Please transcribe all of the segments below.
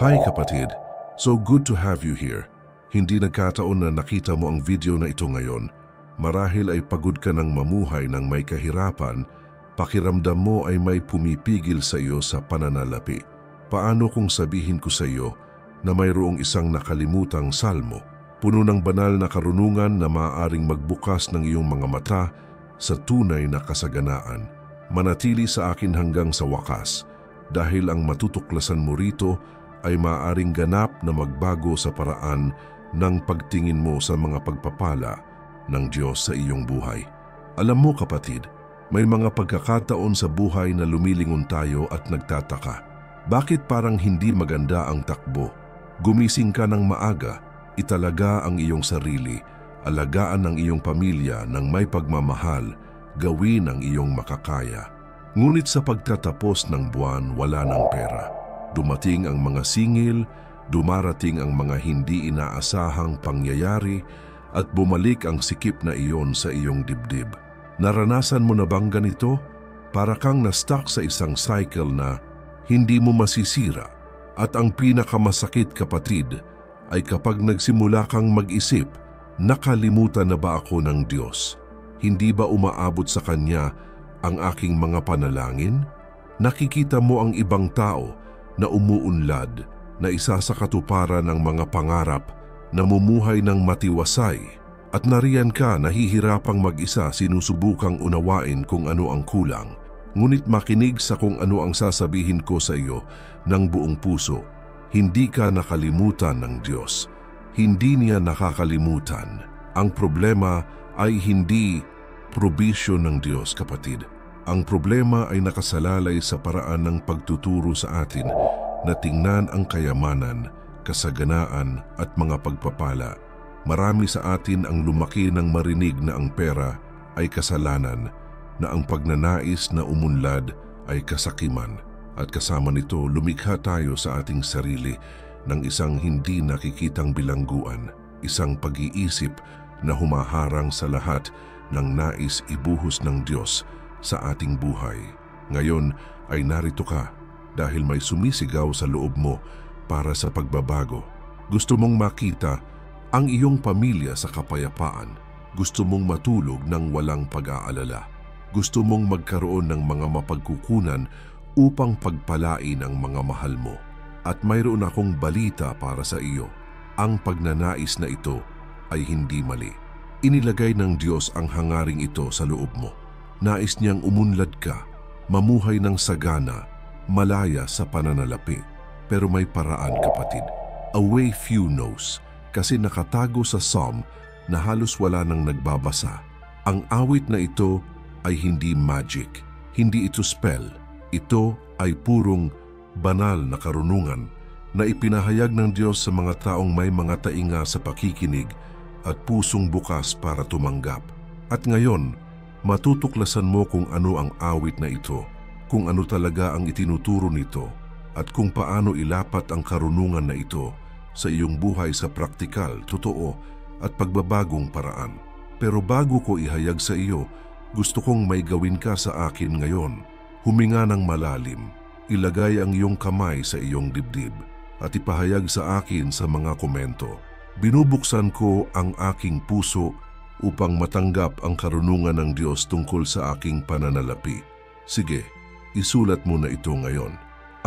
Hi kapatid, so good to have you here. Hindi nagkataon na nakita mo ang video na ito ngayon. Marahil ay pagod ka ng mamuhay ng may kahirapan, pakiramdam mo ay may pumipigil sa iyo sa pananalapi. Paano kung sabihin ko sa iyo na mayroong isang nakalimutang salmo, puno ng banal na karunungan na maaaring magbukas ng iyong mga mata sa tunay na kasaganaan. Manatili sa akin hanggang sa wakas, dahil ang matutuklasan mo rito ay maaaring ganap na magbago sa paraan ng pagtingin mo sa mga pagpapala ng Diyos sa iyong buhay. Alam mo kapatid, may mga pagkakataon sa buhay na lumilingon tayo at nagtataka. Bakit parang hindi maganda ang takbo? Gumising ka ng maaga, italaga ang iyong sarili, alagaan ang iyong pamilya ng may pagmamahal, gawin ang iyong makakaya. Ngunit sa pagtatapos ng buwan, wala ng pera. Dumating ang mga singil, dumarating ang mga hindi inaasahang pangyayari at bumalik ang sikip na iyon sa iyong dibdib. Naranasan mo na bang ganito? Para kang na-stuck sa isang cycle na hindi mo masisira. At ang pinakamasakit kapatid ay kapag nagsimula kang mag-isip, nakalimutan na ba ako ng Diyos? Hindi ba umaabot sa Kanya ang aking mga panalangin? Nakikita mo ang ibang tao na umuunlad, na isa sa katuparan ng mga pangarap, namumuhay ng matiwasay, at nariyan ka nahihirapang mag-isa, sinusubukang unawain kung ano ang kulang. Ngunit makinig sa kung ano ang sasabihin ko sa iyo ng buong puso. Hindi ka nakalimutan ng Diyos. Hindi Niya nakakalimutan. Ang problema ay hindi probisyon ng Diyos, kapatid. Ang problema ay nakasalalay sa paraan ng pagtuturo sa atin na tingnan ang kayamanan, kasaganaan at mga pagpapala. Marami sa atin ang lumaki ng marinig na ang pera ay kasalanan, na ang pagnanais na umunlad ay kasakiman, at kasama nito lumikha tayo sa ating sarili ng isang hindi nakikitang bilangguan, isang pag-iisip na humaharang sa lahat ng nais ibuhos ng Diyos sa ating buhay. Ngayon ay narito ka dahil may sumisigaw sa loob mo para sa pagbabago. Gusto mong makita ang iyong pamilya sa kapayapaan. Gusto mong matulog ng walang pag-aalala. Gusto mong magkaroon ng mga mapagkukunan upang pagpalain ang mga mahal mo. At mayroon akong balita para sa iyo. Ang pagnanais na ito ay hindi mali. Inilagay ng Diyos ang hangaring ito sa loob mo. Nais Niyang umunlad ka, mamuhay ng sagana, malaya sa pananalapi. Pero may paraan kapatid. A way few knows, kasi nakatago sa Psalm na halos wala nang nagbabasa. Ang awit na ito ay hindi magic, hindi ito spell. Ito ay purong banal na karunungan na ipinahayag ng Diyos sa mga taong may mga tainga sa pakikinig at pusong bukas para tumanggap. At ngayon, matutuklasan mo kung ano ang awit na ito, kung ano talaga ang itinuturo nito, at kung paano ilapat ang karunungan na ito sa iyong buhay sa praktikal, totoo at pagbabagong paraan. Pero bago ko ihayag sa iyo, gusto kong may gawin ka sa akin ngayon. Huminga ng malalim, ilagay ang iyong kamay sa iyong dibdib at ipahayag sa akin sa mga komento. Binubuksan ko ang aking puso upang matanggap ang karunungan ng Diyos tungkol sa aking pananalapi. Sige, isulat mo na ito ngayon.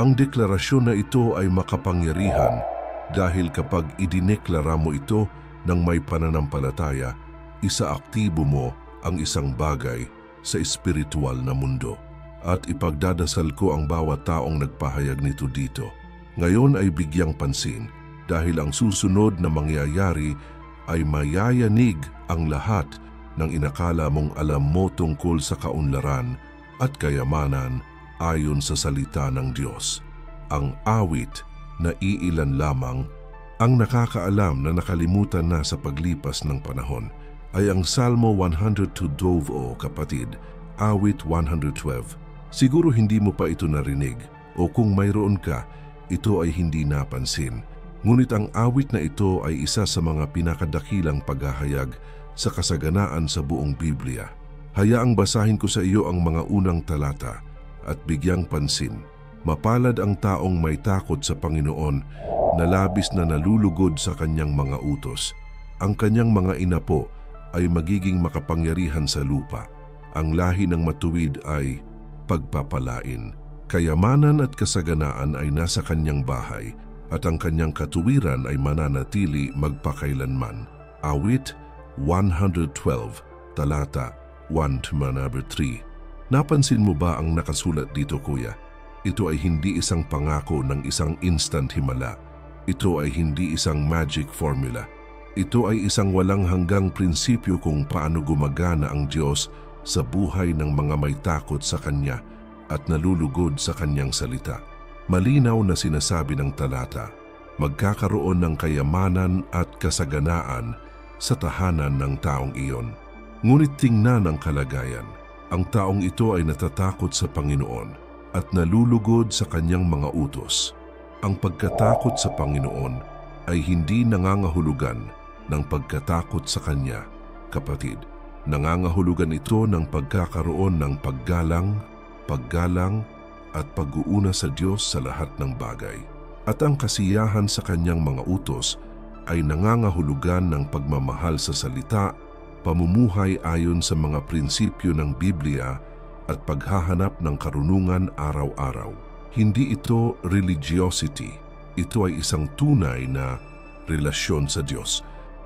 Ang deklarasyon na ito ay makapangyarihan dahil kapag idineklara mo ito ng may pananampalataya, isaaktibo mo ang isang bagay sa espiritual na mundo. At ipagdadasal ko ang bawat taong nagpahayag nito dito. Ngayon ay bigyang pansin dahil ang susunod na mangyayari ay mayayanig ang lahat ng inakala mong alam mo tungkol sa kaunlaran at kayamanan ayon sa salita ng Diyos. Ang awit na iilan lamang ang nakakaalam na nakalimutan na sa paglipas ng panahon ay ang Salmo 102, kapatid, awit 112. Siguro hindi mo pa ito narinig o kung mayroon ka, ito ay hindi napansin. Ngunit ang awit na ito ay isa sa mga pinakadakilang paghahayag sa kasaganaan sa buong Biblia. Hayaang basahin ko sa iyo ang mga unang talata at bigyang pansin. Mapalad ang taong may takot sa Panginoon na labis na nalulugod sa kanyang mga utos. Ang kanyang mga inapo ay magiging makapangyarihan sa lupa. Ang lahi ng matuwid ay pagpapalain. Kayamanan at kasaganaan ay nasa kanyang bahay at ang kanyang katuwiran ay mananatili magpakailanman. Awit 112, talata 1-3. Napansin mo ba ang nakasulat dito, kuya? Ito ay hindi isang pangako ng isang instant himala. Ito ay hindi isang magic formula. Ito ay isang walang hanggang prinsipyo kung paano gumagana ang Diyos sa buhay ng mga may takot sa Kanya at nalulugod sa Kanyang salita. Malinaw na sinasabi ng talata, magkakaroon ng kayamanan at kasaganaan sa tahanan ng taong iyon. Ngunit tingnan ang kalagayan. Ang taong ito ay natatakot sa Panginoon at nalulugod sa kanyang mga utos. Ang pagkatakot sa Panginoon ay hindi nangangahulugan ng pagkatakot sa Kanya, kapatid. Nangangahulugan ito ng pagkakaroon ng paggalang at pag-uuna sa Diyos sa lahat ng bagay. At ang kasiyahan sa Kanyang mga utos ay nangangahulugan ng pagmamahal sa salita, pamumuhay ayon sa mga prinsipyo ng Biblia at paghahanap ng karunungan araw-araw. Hindi ito religiosity, ito ay isang tunay na relasyon sa Diyos.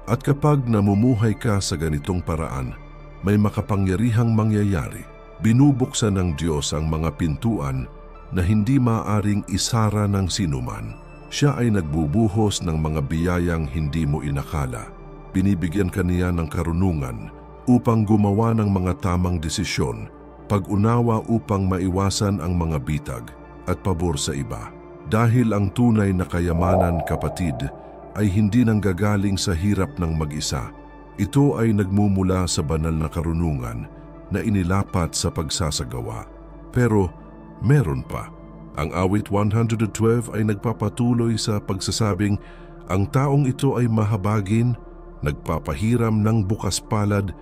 At kapag namumuhay ka sa ganitong paraan, may makapangyarihang mangyayari. Binubuksan ng Diyos ang mga pintuan na hindi maaring isara ng sinuman. Siya ay nagbubuhos ng mga biyayang hindi mo inakala. Binibigyan ka niya ng karunungan upang gumawa ng mga tamang desisyon, pag-unawa upang maiwasan ang mga bitag at pabor sa iba. Dahil ang tunay na kayamanan, kapatid, ay hindi nanggagaling sa hirap ng mag-isa. Ito ay nagmumula sa banal na karunungan na inilapat sa pagsasagawa. Pero meron pa. Ang awit 112 ay nagpapatuloy sa pagsasabing ang taong ito ay mahabagin, nagpapahiram ng bukas palad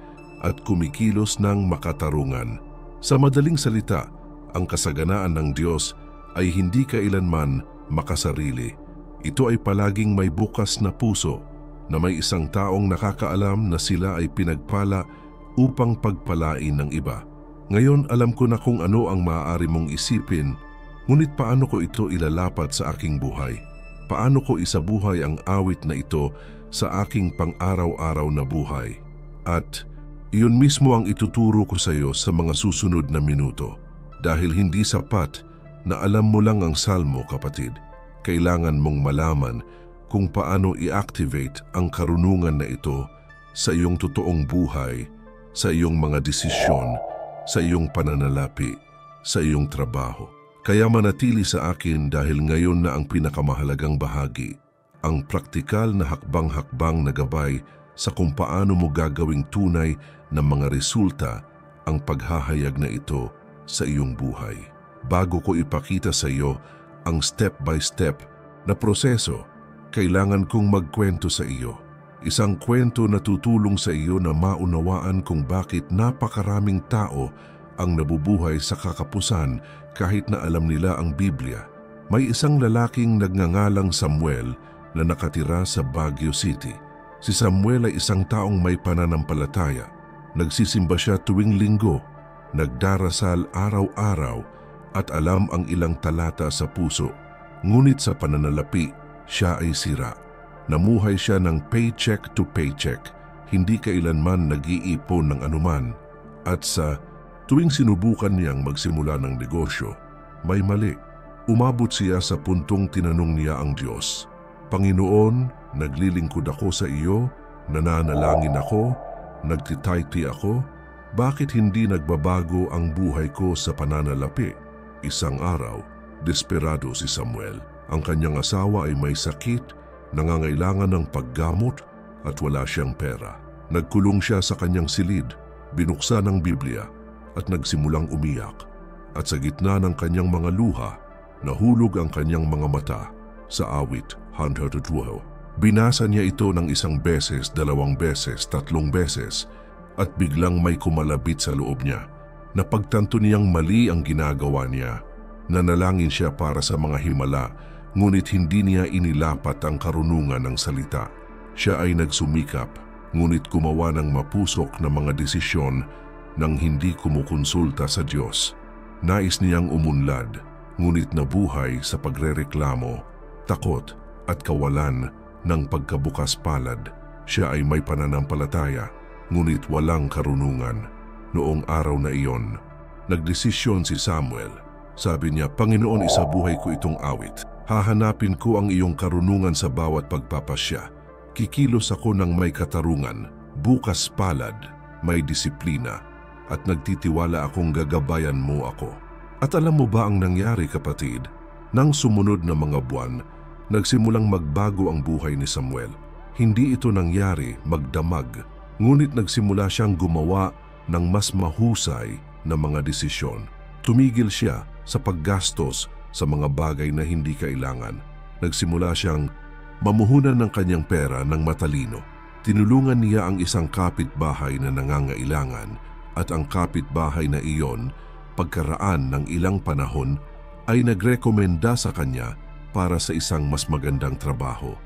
at kumikilos ng makatarungan. Sa madaling salita, ang kasaganaan ng Diyos ay hindi kailanman makasarili. Ito ay palaging may bukas na puso na may isang taong nakakaalam na sila ay pinagpala upang pagpalain ng iba. Ngayon alam ko na kung ano ang maaari mong isipin, ngunit paano ko ito ilalapat sa aking buhay? Paano ko isabuhay ang awit na ito sa aking pang-araw-araw na buhay? At iyon mismo ang ituturo ko sa iyo sa mga susunod na minuto. Dahil hindi sapat na alam mo lang ang salmo, kapatid. Kailangan mong malaman kung paano i-activate ang karunungan na ito sa iyong totoong buhay, sa iyong mga desisyon, sa iyong pananalapi, sa iyong trabaho. Kaya manatili sa akin dahil ngayon na ang pinakamahalagang bahagi, ang praktikal na hakbang-hakbang na gabay sa kung paano mo gagawing tunay na mga resulta ang paghahayag na ito sa iyong buhay. Bago ko ipakita sa iyo ang step-by-step na proseso, kailangan kong magkwento sa iyo. Isang kwento na tutulong sa iyo na maunawaan kung bakit napakaraming tao ang nabubuhay sa kakapusan kahit na alam nila ang Biblia. May isang lalaking nagngangalang Samuel na nakatira sa Baguio City. Si Samuel ay isang taong may pananampalataya. Nagsisimba siya tuwing linggo, nagdarasal araw-araw at alam ang ilang talata sa puso. Ngunit sa pananalapi, siya ay sira. Namuhay siya ng paycheck to paycheck, hindi kailanman nag-iipon ng anuman. At sa tuwing sinubukan niyang magsimula ng negosyo, may mali. Umabot siya sa puntong tinanong niya ang Diyos, Panginoon, naglilingkod ako sa iyo, nananalangin ako, nagtitayti ako, bakit hindi nagbabago ang buhay ko sa pananalapi? Isang araw, desperado si Samuel. Ang kanyang asawa ay may sakit, nangangailangan ng paggamot at wala siyang pera. Nagkulong siya sa kanyang silid, binuksan ang Biblia at nagsimulang umiyak. At sa gitna ng kanyang mga luha, nahulog ang kanyang mga mata sa awit 112. Binasa niya ito ng 1 beses, 2 beses, 3 beses at biglang may kumalabit sa loob niya. Napagtanto niyang mali ang ginagawa niya. Nanalangin siya para sa mga himala, ngunit hindi niya inilapat ang karunungan ng salita. Siya ay nagsumikap, ngunit gumawa ng mapusok na mga desisyon nang hindi kumukonsulta sa Diyos. Nais niyang umunlad, ngunit nabuhay sa pagrereklamo, takot at kawalan ng pagkabukas palad. Siya ay may pananampalataya, ngunit walang karunungan. Noong araw na iyon, nagdesisyon si Samuel. Sabi niya, Panginoon, isabuhay ko itong awit. Hahanapin ko ang iyong karunungan sa bawat pagpapasya. Kikilos ako ng may katarungan, bukas palad, may disiplina, at nagtitiwala akong gagabayan mo ako. At alam mo ba ang nangyari, kapatid? Nang sumunod na mga buwan, nagsimulang magbago ang buhay ni Samuel. Hindi ito nangyari magdamag, ngunit nagsimula siyang gumawa ng mas mahusay na mga desisyon. Tumigil siya sa paggastos sa mga bagay na hindi kailangan. Nagsimula siyang mamuhunan ng kanyang pera ng matalino. Tinulungan niya ang isang kapitbahay na nangangailangan, at ang kapitbahay na iyon, pagkaraan ng ilang panahon, ay nagrekomenda sa kanya para sa isang mas magandang trabaho.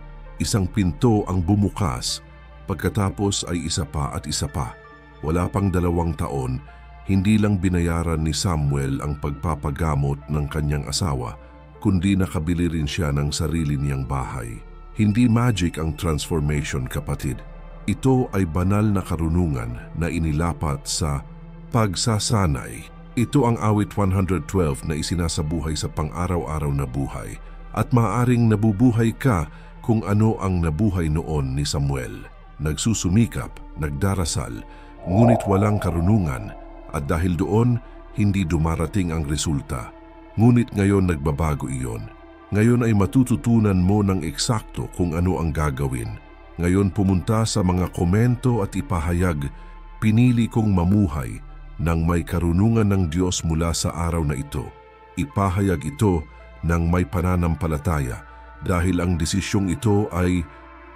Isang pinto ang bumukas, pagkatapos ay isa pa at isa pa. Wala pang 2 taon, hindi lang binayaran ni Samuel ang pagpapagamot ng kanyang asawa, kundi nakabili rin siya ng sarili niyang bahay. Hindi magic ang transformation, kapatid. Ito ay banal na karunungan na inilapat sa pagsasanay. Ito ang awit 112 na isinasabuhay sa pang-araw-araw na buhay, at maaaring nabubuhay ka kung ano ang nabuhay noon ni Samuel. Nagsusumikap, nagdarasal, ngunit walang karunungan, at dahil doon, hindi dumarating ang resulta. Ngunit ngayon nagbabago iyon. Ngayon ay matututunan mo ng eksakto kung ano ang gagawin. Ngayon pumunta sa mga komento at ipahayag, pinili kong mamuhay nang may karunungan ng Diyos mula sa araw na ito. Ipahayag ito ng may pananampalataya dahil ang desisyong ito ay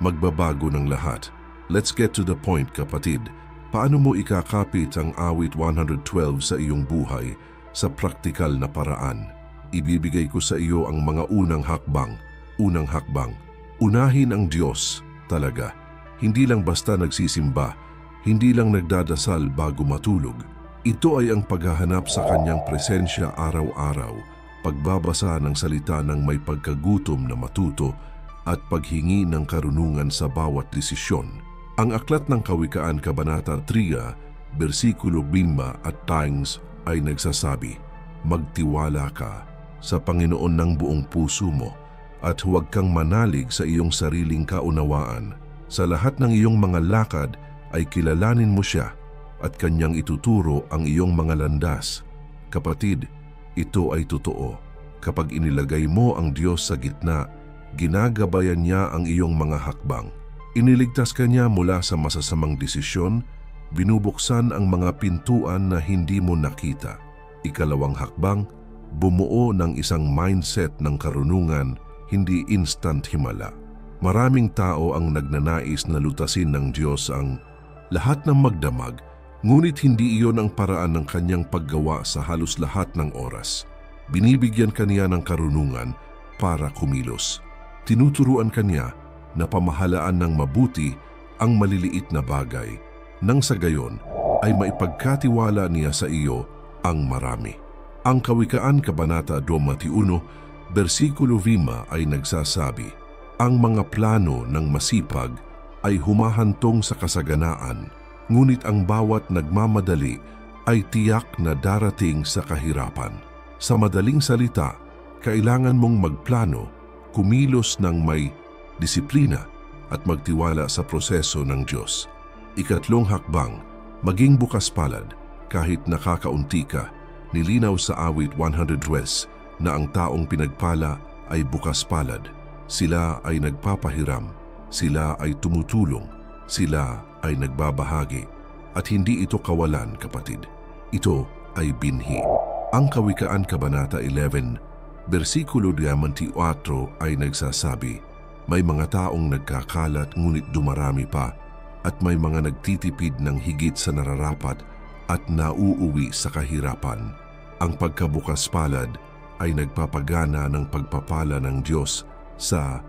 magbabago ng lahat. Let's get to the point, kapatid. Paano mo ikakapit ang awit 112 sa iyong buhay sa praktikal na paraan? Ibibigay ko sa iyo ang mga unang hakbang. Unang hakbang, unahin ang Diyos talaga. Hindi lang basta nagsisimba, hindi lang nagdadasal bago matulog. Ito ay ang paghahanap sa kanyang presensya araw-araw, pagbabasa ng salita ng may pagkagutom na matuto, at paghingi ng karunungan sa bawat desisyon. Ang aklat ng Kawikaan Kabanata 3, versikulo 5 at times ay nagsasabi, magtiwala ka sa Panginoon ng buong puso mo at huwag kang manalig sa iyong sariling kaunawaan. Sa lahat ng iyong mga lakad ay kilalanin mo siya at kanyang ituturo ang iyong mga landas. Kapatid, ito ay totoo. Kapag inilagay mo ang Diyos sa gitna, ginagabayan niya ang iyong mga hakbang. Iniligtas ka niya mula sa masasamang desisyon, binubuksan ang mga pintuan na hindi mo nakita. Ikalawang hakbang, bumuo ng isang mindset ng karunungan, hindi instant himala. Maraming tao ang nagnanais na lutasin ng Diyos ang lahat ng magdamag, ngunit hindi iyon ang paraan ng kanyang paggawa sa halos lahat ng oras. Binibigyan kaniya ng karunungan para kumilos. Tinuturuan kaniya na pamahalaan ng mabuti ang maliliit na bagay, nang sa gayon ay maipagkatiwala niya sa iyo ang marami. Ang Kawikaan Kabanata 21, versikulo 5 ay nagsasabi, ang mga plano ng masipag ay humahantong sa kasaganaan, ngunit ang bawat nagmamadali ay tiyak na darating sa kahirapan. Sa madaling salita, kailangan mong magplano, kumilos ng may disiplina at magtiwala sa proseso ng Diyos. Ikatlong hakbang, maging bukas palad kahit nakakaunti ka. Nilinaw sa awit 100 na ang taong pinagpala ay bukas palad. Sila ay nagpapahiram, sila ay tumutulong, sila ay nagbabahagi, at hindi ito kawalan, kapatid. Ito ay binhi. Ang Kawikaan Kabanata 11, versikulo 24 ay nagsasabi, may mga taong nagkakalat ngunit dumarami pa, at may mga nagtitipid ng higit sa nararapat at nauuwi sa kahirapan. Ang pagkabukas palad ay nagpapagana ng pagpapala ng Diyos sa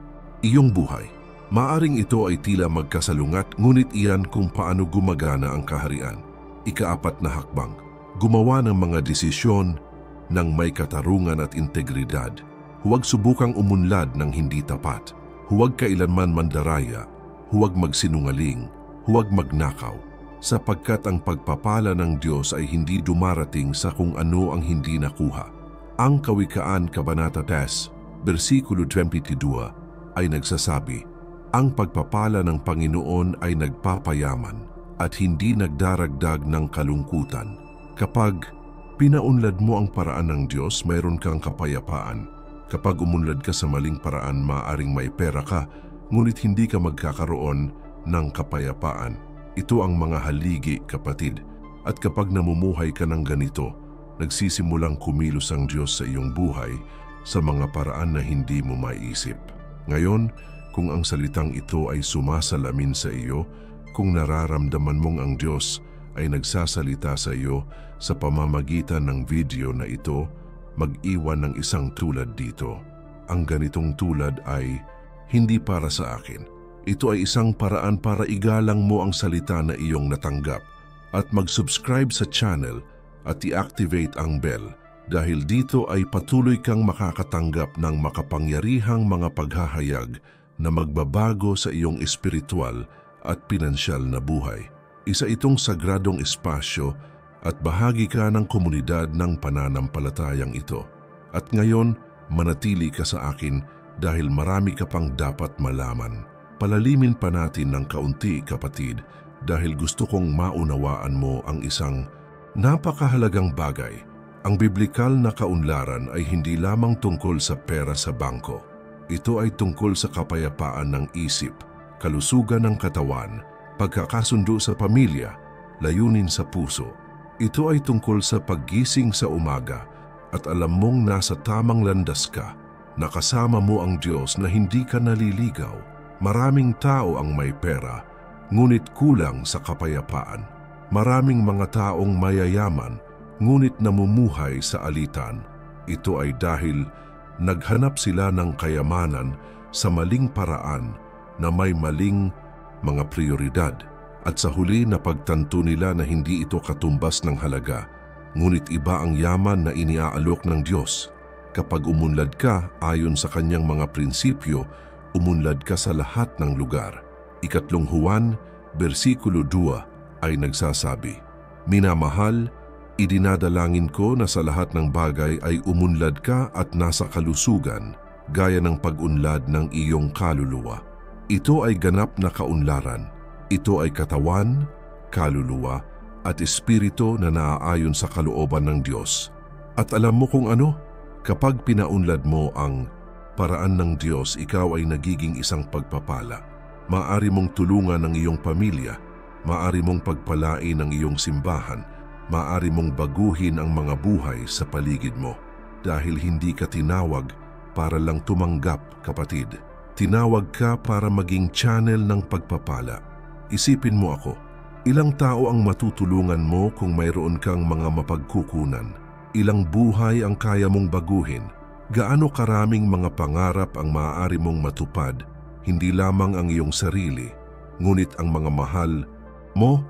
iyong buhay. Maaring ito ay tila magkasalungat, ngunit iyan kung paano gumagana ang kaharian. Ika-4 na hakbang, gumawa ng mga desisyon ng may katarungan at integridad. Huwag subukang umunlad ng hindi tapat. Huwag kailanman mandaraya. Huwag magsinungaling. Huwag magnakaw. Sapagkat ang pagpapala ng Diyos ay hindi dumarating sa kung ano ang hindi nakuha. Ang Kawikaan Kabanata 10, versikulo 22 ay nagsasabi, ang pagpapala ng Panginoon ay nagpapayaman at hindi nagdaragdag ng kalungkutan. Kapag pinaunlad mo ang paraan ng Diyos, mayroon kang kapayapaan. Kapag umunlad ka sa maling paraan, maaring may pera ka, ngunit hindi ka magkakaroon ng kapayapaan. Ito ang mga haligi, kapatid. At kapag namumuhay ka ng ganito, nagsisimulang kumilos ang Diyos sa iyong buhay sa mga paraan na hindi mo maiisip. Ngayon, kung ang salitang ito ay sumasalamin sa iyo, kung nararamdaman mong ang Diyos ay nagsasalita sa iyo sa pamamagitan ng video na ito, mag-iwan ng isang tulad dito. Ang ganitong tulad ay hindi para sa akin. Ito ay isang paraan para igalang mo ang salita na iyong natanggap at mag-subscribe sa channel at i-activate ang bell dahil dito ay patuloy kang makakatanggap ng makapangyarihang mga paghahayag na magbabago sa iyong espiritual at pinansyal na buhay. Isa itong sagradong espasyo at bahagi ka ng komunidad ng pananampalatayang ito. At ngayon, manatili ka sa akin dahil marami ka pang dapat malaman. Palalimin pa natin ng kaunti, kapatid, dahil gusto kong maunawaan mo ang isang napakahalagang bagay. Ang biblikal na kaunlaran ay hindi lamang tungkol sa pera sa bangko. Ito ay tungkol sa kapayapaan ng isip, kalusugan ng katawan, pagkakasundo sa pamilya, layunin sa puso. Ito ay tungkol sa paggising sa umaga at alam mong nasa tamang landas ka, nakasama mo ang Diyos na hindi ka naliligaw. Maraming tao ang may pera, ngunit kulang sa kapayapaan. Maraming mga taong mayayaman, ngunit namumuhay sa alitan. Ito ay dahil naghanap sila ng kayamanan sa maling paraan na may maling mga prioridad. At sa huli napagtanto nila na hindi ito katumbas ng halaga, ngunit iba ang yaman na iniaalok ng Diyos. Kapag umunlad ka ayon sa kanyang mga prinsipyo, umunlad ka sa lahat ng lugar. Ikatlong Juan, versikulo 2 ay nagsasabi, minamahal, idinadalangin ko na sa lahat ng bagay ay umunlad ka at nasa kalusugan, gaya ng pag-unlad ng iyong kaluluwa. Ito ay ganap na kaunlaran. Ito ay katawan, kaluluwa, at espiritu na naaayon sa kalooban ng Diyos. At alam mo kung ano? Kapag pinaunlad mo ang paraan ng Diyos, ikaw ay nagiging isang pagpapala. Maaari mong tulungan ang iyong pamilya, maaari mong pagpalain ang iyong simbahan, maaari mong baguhin ang mga buhay sa paligid mo. Dahil hindi ka tinawag para lang tumanggap, kapatid. Tinawag ka para maging channel ng pagpapala. Isipin mo ako, ilang tao ang matutulungan mo kung mayroon kang mga mapagkukunan? Ilang buhay ang kaya mong baguhin? Gaano karaming mga pangarap ang maaari mong matupad, hindi lamang ang iyong sarili, ngunit ang mga mahal mo?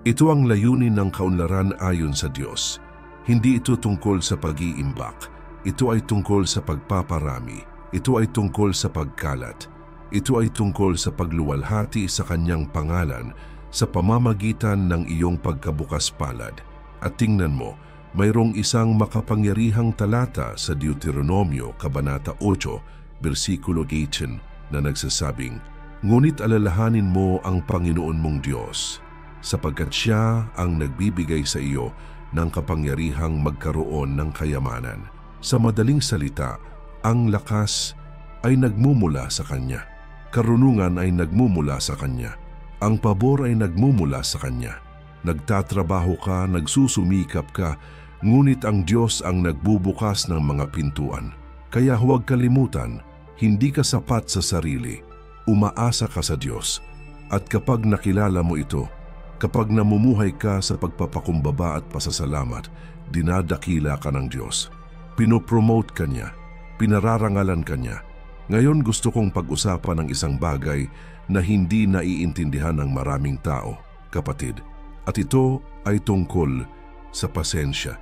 Ito ang layunin ng kaunlaran ayon sa Diyos. Hindi ito tungkol sa pag-iimbak. Ito ay tungkol sa pagpaparami. Ito ay tungkol sa pagkalat. Ito ay tungkol sa pagluwalhati sa kanyang pangalan sa pamamagitan ng iyong pagkabukas palad. At tingnan mo, mayroong isang makapangyarihang talata sa Deuteronomio, Kabanata 8, versikulo 18 na nagsasabing, ngunit alalahanin mo ang Panginoon mong Diyos, sapagkat Siya ang nagbibigay sa iyo ng kapangyarihang magkaroon ng kayamanan. Sa madaling salita, ang lakas ay nagmumula sa Kanya. Karunungan ay nagmumula sa Kanya. Ang pabor ay nagmumula sa Kanya. Nagtatrabaho ka, nagsusumikap ka, ngunit ang Diyos ang nagbubukas ng mga pintuan. Kaya huwag kalimutan, hindi ka sapat sa sarili. Umaasa ka sa Diyos. At kapag nakilala mo ito, kapag namumuhay ka sa pagpapakumbaba at pasasalamat, dinadakila ka ng Diyos. Pinopromote ka niya, pinararangalan ka niya. Ngayon gusto kong pag-usapan ng isang bagay na hindi naiintindihan ng maraming tao, kapatid. At ito ay tungkol sa pasensya.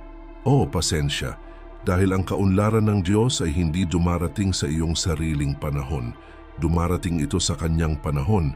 Pasensya, dahil ang kaunlaran ng Diyos ay hindi dumarating sa iyong sariling panahon. Dumarating ito sa Kanyang panahon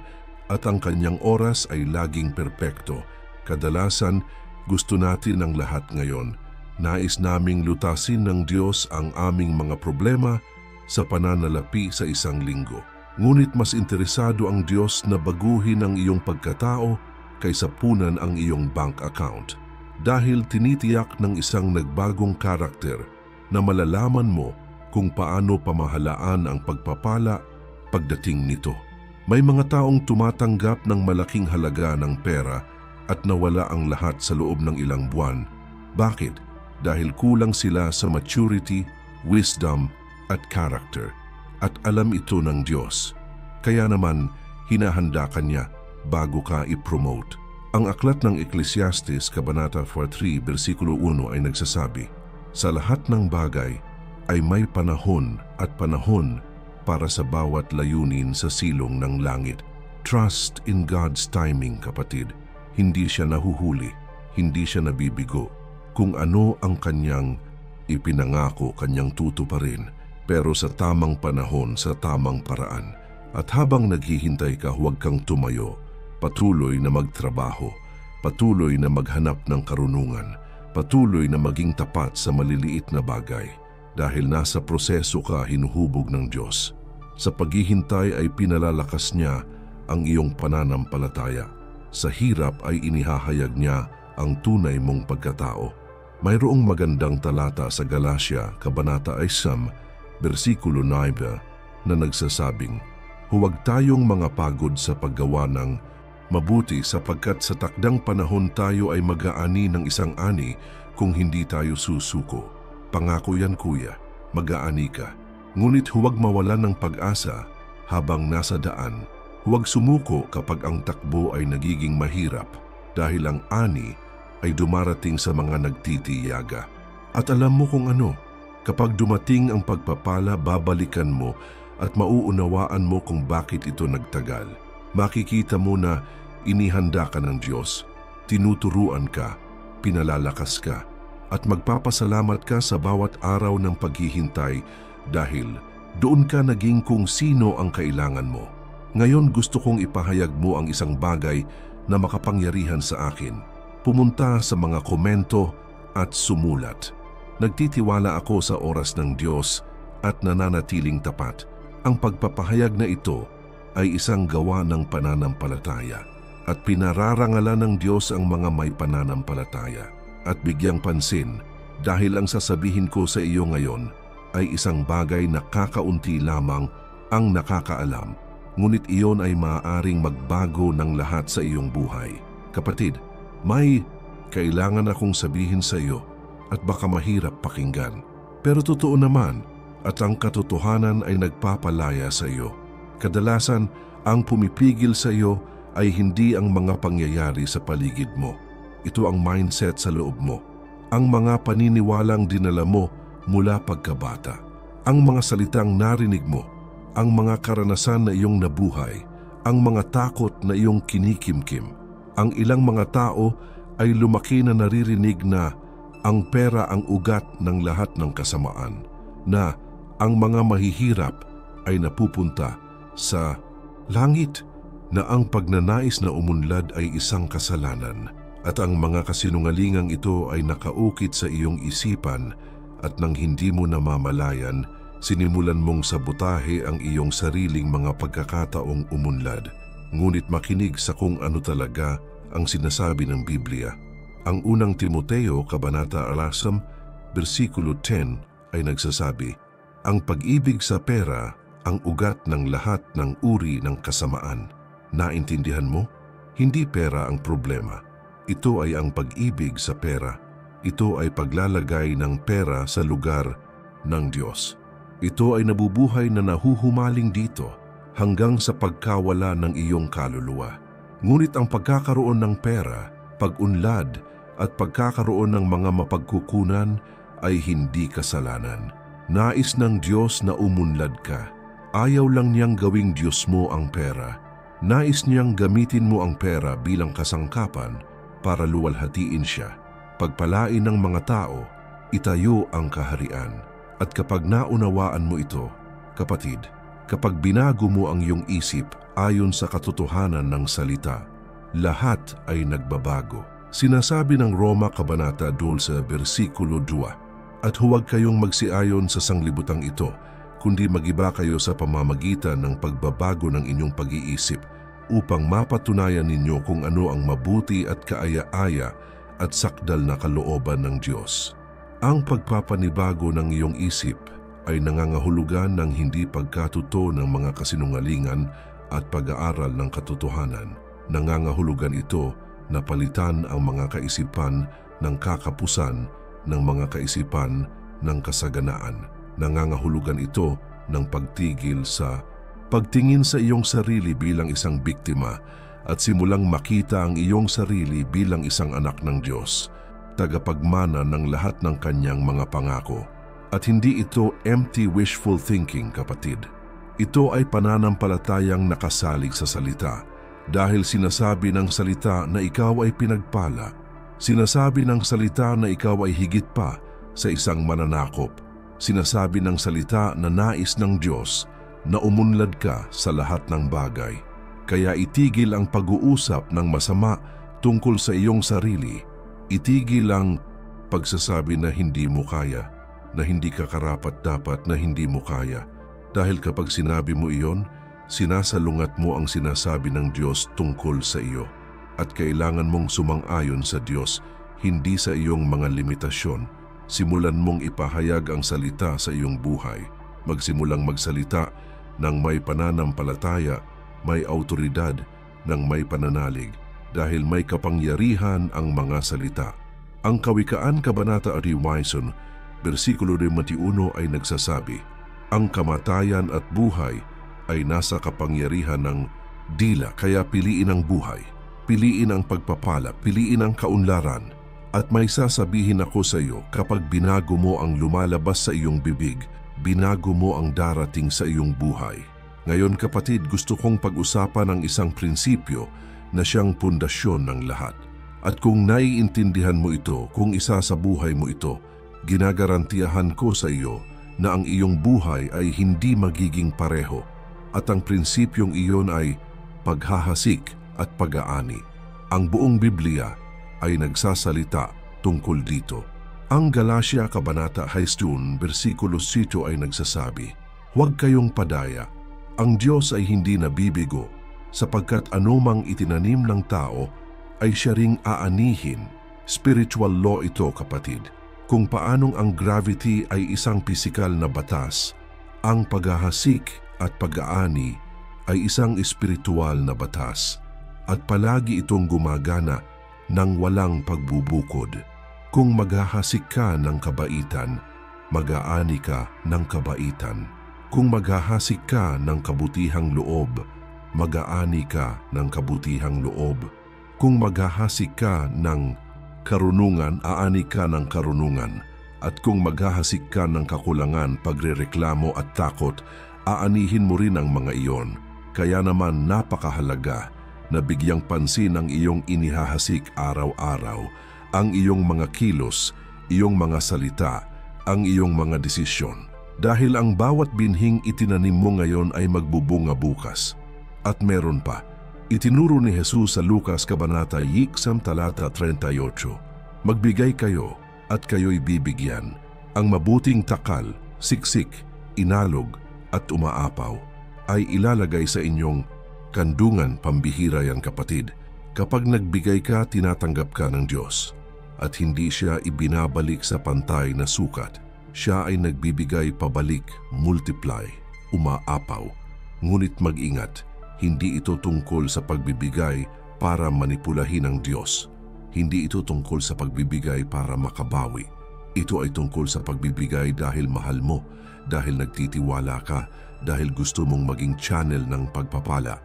at ang Kanyang oras ay laging perpekto. Kadalasan, gusto natin ang lahat ngayon. Nais naming lutasin ng Diyos ang aming mga problema sa pananalapi sa isang linggo. Ngunit mas interesado ang Diyos na baguhin ang iyong pagkatao kaysa punan ang iyong bank account. Dahil tinitiyak ng isang nagbagong karakter na malalaman mo kung paano pamahalaan ang pagpapala pagdating nito. May mga taong tumatanggap ng malaking halaga ng pera at nawala ang lahat sa loob ng ilang buwan. Bakit? Dahil kulang sila sa maturity, wisdom at character. At alam ito ng Diyos. Kaya naman, hinahanda ka niya bago ka i-promote. Ang aklat ng Ecclesiastes, Kabanata 4:3, versikulo 1 ay nagsasabi, sa lahat ng bagay ay may panahon at panahon para sa bawat layunin sa silong ng langit. Trust in God's timing, kapatid. Hindi siya nahuhuli, hindi siya nabibigo. Kung ano ang kanyang ipinangako, kanyang tutuparin, pero sa tamang panahon, sa tamang paraan. At habang naghihintay ka, huwag kang tumayo. Patuloy na magtrabaho, patuloy na maghanap ng karunungan, patuloy na maging tapat sa maliliit na bagay. Dahil nasa proseso ka, hinuhubog ng Diyos. Sa paghihintay ay pinalalakas niya ang iyong pananampalataya. Sa hirap ay inihahayag niya ang tunay mong pagkatao. Mayroong magandang talata sa Galatia, Kabanata 1, versikulo 9 na nagsasabing, huwag tayong mga pagod sa paggawa ng mabuti sapagkat sa takdang panahon tayo ay mag-aani ng isang ani kung hindi tayo susuko. Pangako yan, kuya, mag-aani ka. Ngunit huwag mawalan ng pag-asa habang nasa daan. Huwag sumuko kapag ang takbo ay nagiging mahirap dahil ang ani ay dumarating sa mga nagtitiyaga. At alam mo kung ano, kapag dumating ang pagpapala, babalikan mo at mauunawaan mo kung bakit ito nagtagal. Makikita mo na inihanda ka ng Diyos, tinuturuan ka, pinalalakas ka, at magpapasalamat ka sa bawat araw ng paghihintay dahil doon ka naging kung sino ang kailangan mo. Ngayon gusto kong ipahayag mo ang isang bagay na makapangyarihan sa akin. Pumunta sa mga komento at sumulat. Nagtitiwala ako sa oras ng Diyos at nananatiling tapat. Ang pagpapahayag na ito ay isang gawa ng pananampalataya at pinararangalan ng Diyos ang mga may pananampalataya. At bigyang pansin dahil ang sasabihin ko sa iyo ngayon ay isang bagay na kakaunti lamang ang nakakaalam, ngunit iyon ay maaaring magbago ng lahat sa iyong buhay. Kapatid, may kailangan akong sabihin sa iyo at baka mahirap pakinggan. Pero totoo naman at ang katotohanan ay nagpapalaya sa iyo. Kadalasan, ang pumipigil sa iyo ay hindi ang mga pangyayari sa paligid mo. Ito ang mindset sa loob mo. Ang mga paniniwalang dinala mo mula pagkabata. Ang mga salitang narinig mo. Ang mga karanasan na iyong nabuhay. Ang mga takot na iyong kinikimkim. Ang ilang mga tao ay lumaki na naririnig na ang pera ang ugat ng lahat ng kasamaan, na ang mga mahihirap ay napupunta sa langit, na ang pagnanais na umunlad ay isang kasalanan, at ang mga kasinungalingang ito ay nakaukit sa iyong isipan at nang hindi mo namamalayan, sinimulan mong sabotahe ang iyong sariling mga pagkakataong umunlad. Ngunit makinig sa kung ano talaga ang sinasabi ng Biblia. Ang unang Timoteo, Kabanata 4, versikulo 10 ay nagsasabi, ang pag-ibig sa pera ang ugat ng lahat ng uri ng kasamaan. Naintindihan mo? Hindi pera ang problema. Ito ay ang pag-ibig sa pera. Ito ay paglalagay ng pera sa lugar ng Diyos. Ito ay nabubuhay na nahuhumaling dito hanggang sa pagkawala ng iyong kaluluwa. Ngunit ang pagkakaroon ng pera, pag-unlad at pagkakaroon ng mga mapagkukunan ay hindi kasalanan. Nais ng Diyos na umunlad ka. Ayaw lang niyang gawing Diyos mo ang pera. Nais niyang gamitin mo ang pera bilang kasangkapan para luwalhatiin siya. Pagpalain ng mga tao, itayo ang kaharian. At kapag naunawaan mo ito, kapatid, kapag binago mo ang iyong isip ayon sa katotohanan ng salita, lahat ay nagbabago. Sinasabi ng Roma Kabanata 12, versikulo 2, at huwag kayong magsiayon sa sanglibutang ito, kundi magiba kayo sa pamamagitan ng pagbabago ng inyong pag-iisip upang mapatunayan ninyo kung ano ang mabuti at kaaya-aya at sakdal na kalooban ng Diyos. Ang pagpapanibago ng iyong isip ay nangangahulugan ng hindi pagkatuto ng mga kasinungalingan at pag-aaral ng katotohanan. Nangangahulugan ito na palitan ang mga kaisipan ng kakapusan ng mga kaisipan ng kasaganaan. Nangangahulugan ito ng pagtigil sa pagtingin sa iyong sarili bilang isang biktima at simulang makita ang iyong sarili bilang isang anak ng Diyos, tagapagmana ng lahat ng kanyang mga pangako. At hindi ito empty wishful thinking, kapatid. Ito ay pananampalatayang nakasalig sa salita. Dahil sinasabi ng salita na ikaw ay pinagpala, sinasabi ng salita na ikaw ay higit pa sa isang mananakop, sinasabi ng salita na nais ng Diyos na umunlad ka sa lahat ng bagay. Kaya itigil ang pag-uusap ng masama tungkol sa iyong sarili. Itigil ang pagsasabi na hindi mo kaya, na hindi ka karapat-dapat, na hindi mo kaya. Dahil kapag sinabi mo iyon, sinasalungat mo ang sinasabi ng Diyos tungkol sa iyo at kailangan mong sumang-ayon sa Diyos, hindi sa iyong mga limitasyon. Simulan mong ipahayag ang salita sa iyong buhay. Magsimulang magsalita ng may pananampalataya, may autoridad, ng may pananalig, dahil may kapangyarihan ang mga salita. Ang Kawikaan Kabanata 3, versikulo 21 ay nagsasabi, ang kamatayan at buhay ay nasa kapangyarihan ng dila, kaya piliin ang buhay, piliin ang pagpapala, piliin ang kaunlaran. At may sasabihin ako sa iyo, kapag binago mo ang lumalabas sa iyong bibig, binago mo ang darating sa iyong buhay. Ngayon kapatid, gusto kong pag-usapan ang isang prinsipyo na siyang pundasyon ng lahat. At kung naiintindihan mo ito, kung isa sa buhay mo ito, ginagarantiyahan ko sa iyo na ang iyong buhay ay hindi magiging pareho. At ang prinsipyong iyon ay paghahasik at pag-aani. Ang buong Biblia ay nagsasalita tungkol dito. Ang Galatia Kabanata 1, versikulo 7 ay nagsasabi, huwag kayong padaya. Ang Diyos ay hindi nabibigo, sapagkat anumang itinanim ng tao ay siya ring aanihin. Spiritual law ito, kapatid. Kung paanong ang gravity ay isang pisikal na batas, ang paghahasik at pag-aani ay isang espiritual na batas at palagi itong gumagana ng walang pagbubukod. Kung maghahasik ka ng kabaitan, mag-aani ka ng kabaitan. Kung maghahasik ka ng kabutihang loob, mag-aani ka ng kabutihang loob. Kung maghahasik ka ng karunungan, aani ka ng karunungan. At kung maghahasik ka ng kakulangan, pagrereklamo at takot, aanihin mo rin ang mga iyon. Kaya naman napakahalaga na bigyang pansin ang iyong inihahasik araw-araw, ang iyong mga kilos, iyong mga salita, ang iyong mga desisyon. Dahil ang bawat binhing itinanim mo ngayon ay magbubunga bukas. At meron pa, itinuro ni Jesus sa Lucas Kabanata 6, talata 38, magbigay kayo at kayo'y bibigyan. Ang mabuting takal, siksik, inalog at umaapaw ay ilalagay sa inyong kandungan. Pambihira yan, kapatid. Kapag nagbigay ka, tinatanggap ka ng Diyos. At hindi siya ibinabalik sa pantay na sukat. Siya ay nagbibigay pabalik, multiply, umaapaw. Ngunit mag-ingat, hindi ito tungkol sa pagbibigay para manipulahin ang Diyos. Hindi ito tungkol sa pagbibigay para makabawi. Ito ay tungkol sa pagbibigay dahil mahal mo, dahil nagtitiwala ka, dahil gusto mong maging channel ng pagpapala.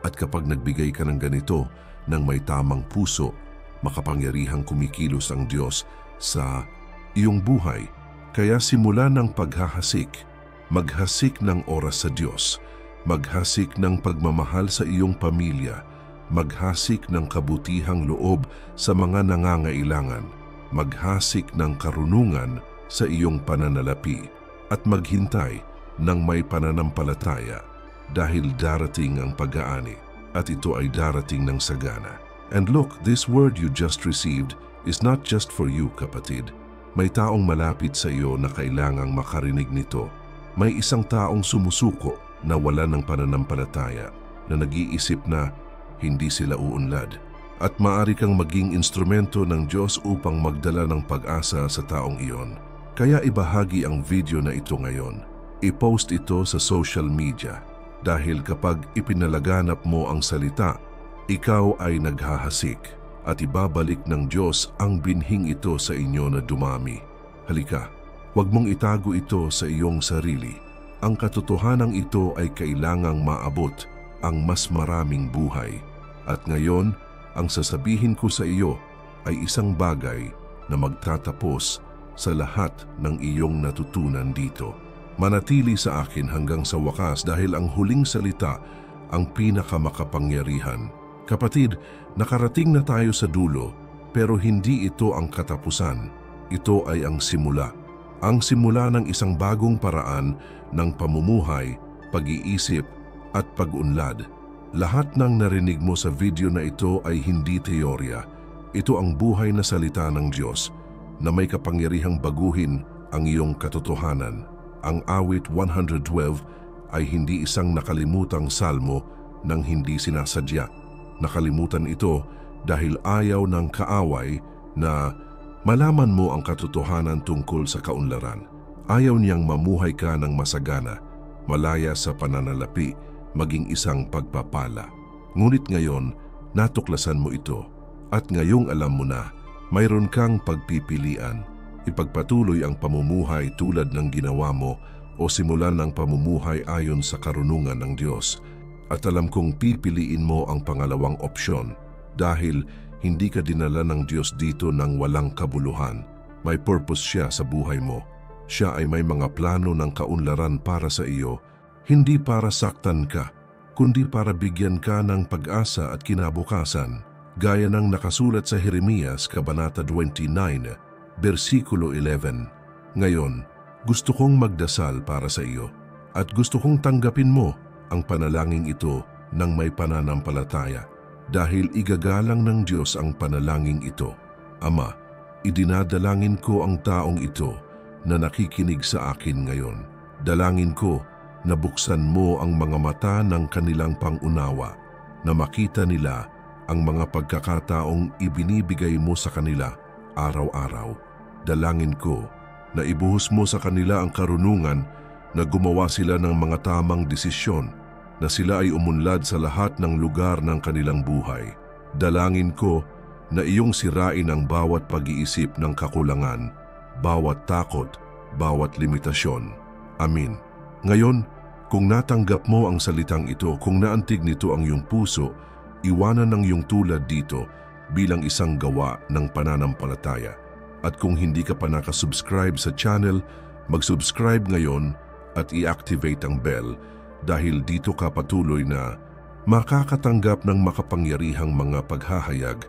At kapag nagbigay ka ng ganito, ng may tamang puso, makapangyarihang kumikilos ang Diyos sa iyong buhay. Kaya simula ng paghahasik, maghasik ng oras sa Diyos, maghasik ng pagmamahal sa iyong pamilya, maghasik ng kabutihang loob sa mga nangangailangan, maghasik ng karunungan sa iyong pananalapi, at maghintay ng may pananampalataya dahil darating ang pag-aani at ito ay darating ng sagana. And look, this word you just received is not just for you, kapatid. May taong malapit sa iyo na kailangang makarinig nito. May isang taong sumusuko na wala ng pananampalataya, na nag-iisip na hindi sila uunlad. At maaari kang maging instrumento ng Diyos upang magdala ng pag-asa sa taong iyon. Kaya ibahagi ang video na ito ngayon. I-post ito sa social media dahil kapag ipinalaganap mo ang salita, ikaw ay naghahasik at ibabalik ng Diyos ang binhing ito sa inyo na dumami. Halika, huwag mong itago ito sa iyong sarili. Ang katotohanan ito ay kailangang maabot ang mas maraming buhay. At ngayon, ang sasabihin ko sa iyo ay isang bagay na magtatapos sa lahat ng iyong natutunan dito. Manatili sa akin hanggang sa wakas dahil ang huling salita ang pinakamakapangyarihan. Kapatid, nakarating na tayo sa dulo, pero hindi ito ang katapusan. Ito ay ang simula. Ang simula ng isang bagong paraan ng pamumuhay, pag-iisip at pag-unlad. Lahat ng narinig mo sa video na ito ay hindi teorya. Ito ang buhay na salita ng Diyos na may kapangyarihang baguhin ang iyong katotohanan. Ang awit 112 ay hindi isang nakalimutang salmo ng hindi sinasadya. Nakalimutan ito dahil ayaw ng kaaway na malaman mo ang katotohanan tungkol sa kaunlaran. Ayaw niyang mamuhay ka ng masagana, malaya sa pananalapi, maging isang pagpapala. Ngunit ngayon, natuklasan mo ito at ngayong alam mo na mayroon kang pagpipilian. Ipagpatuloy ang pamumuhay tulad ng ginawa mo o simulan ang pamumuhay ayon sa karunungan ng Diyos. At alam kong pipiliin mo ang pangalawang opsyon dahil hindi ka dinala ng Diyos dito ng walang kabuluhan. May purpose siya sa buhay mo. Siya ay may mga plano ng kaunlaran para sa iyo, hindi para saktan ka, kundi para bigyan ka ng pag-asa at kinabukasan. Gaya ng nakasulat sa Jeremias, Kabanata 29, versikulo 11. Ngayon, gusto kong magdasal para sa iyo at gusto kong tanggapin mo ang panalangin ito ng may pananampalataya dahil igagalang ng Diyos ang panalangin ito. Ama, idinadalangin ko ang taong ito na nakikinig sa akin ngayon. Dalangin ko na buksan mo ang mga mata ng kanilang pangunawa, na makita nila ang mga pagkakataong ibinibigay mo sa kanila araw-araw. Dalangin ko na ibuhos mo sa kanila ang karunungan na gumawa sila ng mga tamang desisyon, na sila ay umunlad sa lahat ng lugar ng kanilang buhay. Dalangin ko na iyong sirain ang bawat pag-iisip ng kakulangan, bawat takot, bawat limitasyon. Amin. Ngayon, kung natanggap mo ang salitang ito, kung naantig nito ang iyong puso, iwanan ng iyong tulad dito bilang isang gawa ng pananampalataya. At kung hindi ka pa nakasubscribe sa channel, mag-subscribe ngayon at i-activate ang bell dahil dito ka patuloy na makakatanggap ng makapangyarihang mga paghahayag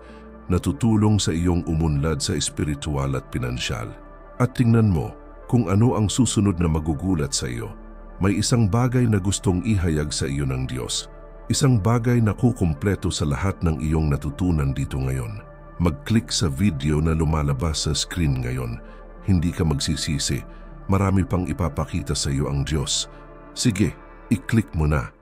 na tutulong sa iyong umunlad sa espiritual at pinansyal. At tingnan mo kung ano ang susunod na magugulat sa iyo. May isang bagay na gustong ihayag sa iyo ng Diyos. Isang bagay na kukumpleto sa lahat ng iyong natutunan dito ngayon. Mag-click sa video na lumalabas sa screen ngayon. Hindi ka magsisisi. Marami pang ipapakita sa iyo ang Diyos. Sige, i-click mo na.